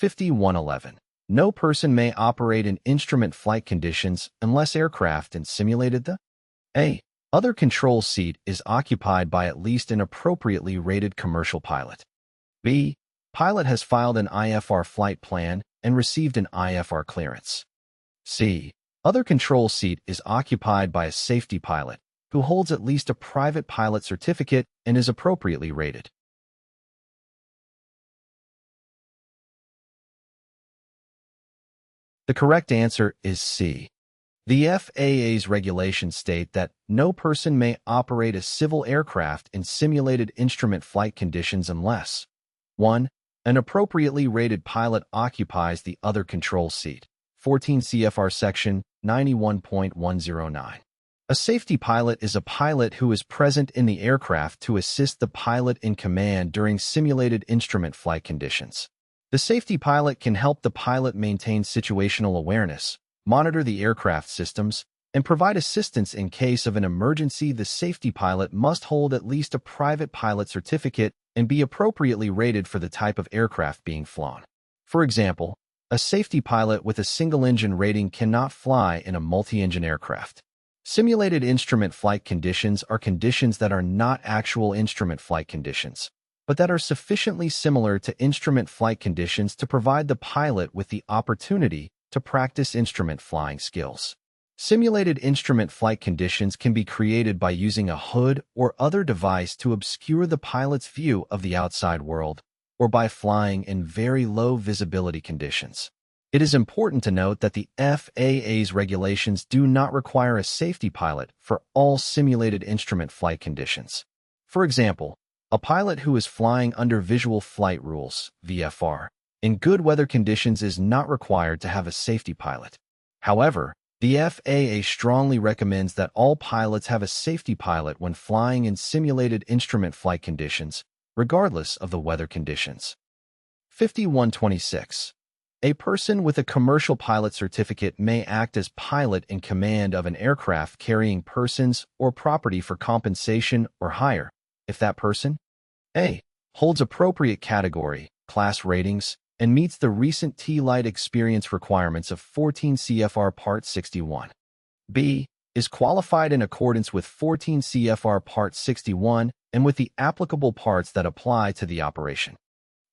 Q5111. No person may operate in instrument flight conditions unless aircraft and simulated the A. Other control seat is occupied by at least an appropriately rated commercial pilot. B. Pilot has filed an IFR flight plan and received an IFR clearance. C. Other control seat is occupied by a safety pilot who holds at least a private pilot certificate and is appropriately rated. The correct answer is C. The FAA's regulations state that no person may operate a civil aircraft in simulated instrument flight conditions unless 1. An appropriately rated pilot occupies the other control seat. 14 CFR Section 91.109. A safety pilot is a pilot who is present in the aircraft to assist the pilot in command during simulated instrument flight conditions. The safety pilot can help the pilot maintain situational awareness, monitor the aircraft systems, and provide assistance in case of an emergency. The safety pilot must hold at least a private pilot certificate and be appropriately rated for the type of aircraft being flown. For example, a safety pilot with a single-engine rating cannot fly in a multi-engine aircraft. Simulated instrument flight conditions are conditions that are not actual instrument flight conditions, but that are sufficiently similar to instrument flight conditions to provide the pilot with the opportunity to practice instrument flying skills. Simulated instrument flight conditions can be created by using a hood or other device to obscure the pilot's view of the outside world, or by flying in very low visibility conditions. It is important to note that the FAA's regulations do not require a safety pilot for all simulated instrument flight conditions. For example, a pilot who is flying under visual flight rules, VFR, in good weather conditions is not required to have a safety pilot. However, the FAA strongly recommends that all pilots have a safety pilot when flying in simulated instrument flight conditions, regardless of the weather conditions. 5126. A person with a commercial pilot certificate may act as pilot in command of an aircraft carrying persons or property for compensation or hire, if that person A. holds appropriate category, class ratings, and meets the recent T-Light experience requirements of 14 CFR Part 61. B. is qualified in accordance with 14 CFR Part 61 and with the applicable parts that apply to the operation.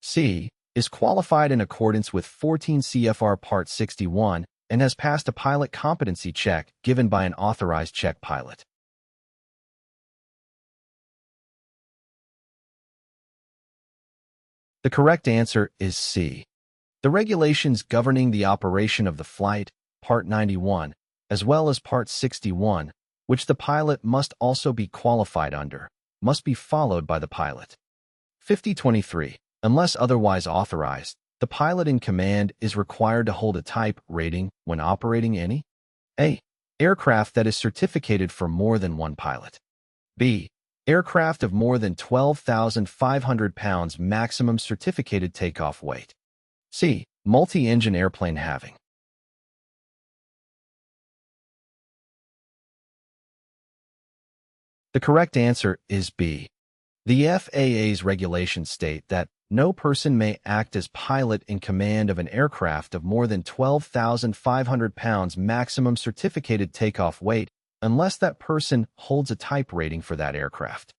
C. is qualified in accordance with 14 CFR Part 61 and has passed a pilot competency check given by an authorized check pilot. The correct answer is C. The regulations governing the operation of the flight, Part 91, as well as Part 61, which the pilot must also be qualified under, must be followed by the pilot. 5023. Unless otherwise authorized, the pilot in command is required to hold a type rating when operating any A. aircraft that is certificated for more than one pilot. B. aircraft of more than 12,500 pounds maximum certificated takeoff weight. C. multi-engine airplane having. The correct answer is B. The FAA's regulations state that no person may act as pilot in command of an aircraft of more than 12,500 pounds maximum certificated takeoff weight unless that person holds a type rating for that aircraft.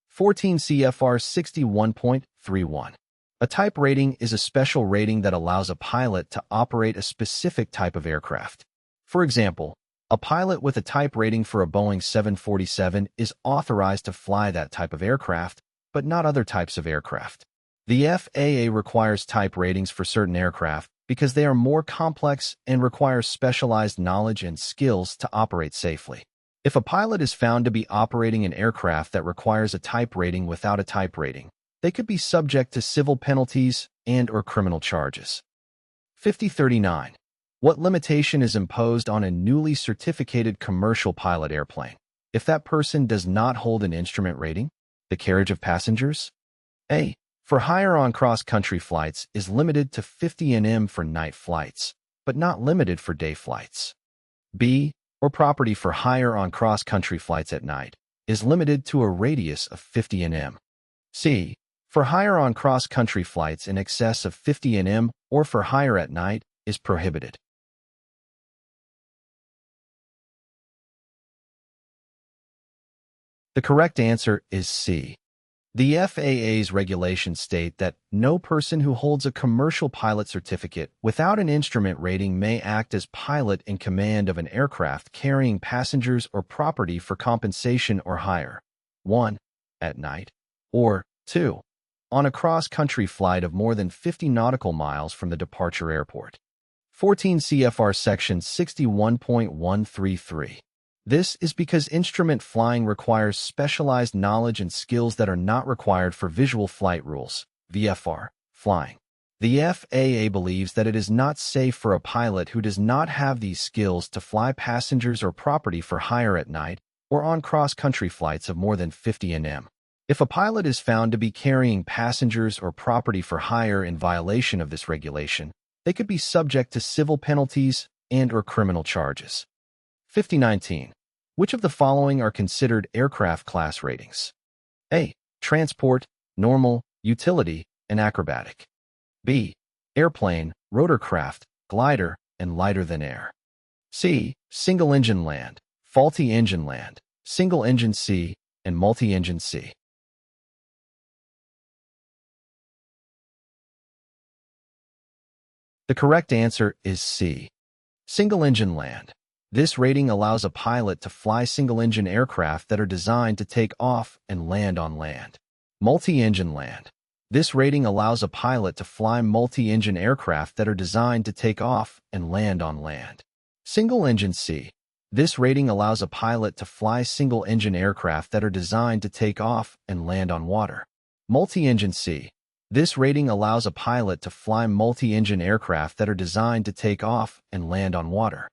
14 CFR 61.31. A type rating is a special rating that allows a pilot to operate a specific type of aircraft. For example, a pilot with a type rating for a Boeing 747 is authorized to fly that type of aircraft, but not other types of aircraft. The FAA requires type ratings for certain aircraft because they are more complex and require specialized knowledge and skills to operate safely. If a pilot is found to be operating an aircraft that requires a type rating without a type rating, they could be subject to civil penalties and/or criminal charges. 5039. What limitation is imposed on a newly certificated commercial pilot airplane if that person does not hold an instrument rating? The carriage of passengers? A. for hire on cross-country flights is limited to 50 nm for night flights, but not limited for day flights. B. or property for hire on cross-country flights at night is limited to a radius of 50 nm. C. For hire on cross-country flights in excess of 50 nm or for hire at night is prohibited. The correct answer is C. The FAA's regulations state that no person who holds a commercial pilot certificate without an instrument rating may act as pilot in command of an aircraft carrying passengers or property for compensation or hire. 1. At night. Or 2. On a cross-country flight of more than 50 nautical miles from the departure airport. 14 CFR Section 61.133. This is because instrument flying requires specialized knowledge and skills that are not required for visual flight rules, VFR, flying. The FAA believes that it is not safe for a pilot who does not have these skills to fly passengers or property for hire at night or on cross-country flights of more than 50 nm. If a pilot is found to be carrying passengers or property for hire in violation of this regulation, they could be subject to civil penalties and/or criminal charges. 5019. Which of the following are considered aircraft class ratings? A. Transport, normal, utility, and acrobatic. B. Airplane, rotorcraft, glider, and lighter than air. C. Single-engine land, faulty-engine land, single-engine sea, and multi-engine sea. The correct answer is C. Single-engine land. This rating allows a pilot to fly single-engine aircraft that are designed to take off and land on land. Multi-engine land. This rating allows a pilot to fly multi-engine aircraft that are designed to take off and land on land. Single-engine sea. This rating allows a pilot to fly single-engine aircraft that are designed to take off and land on water. Multi-engine sea. This rating allows a pilot to fly multi-engine aircraft that are designed to take off and land on water.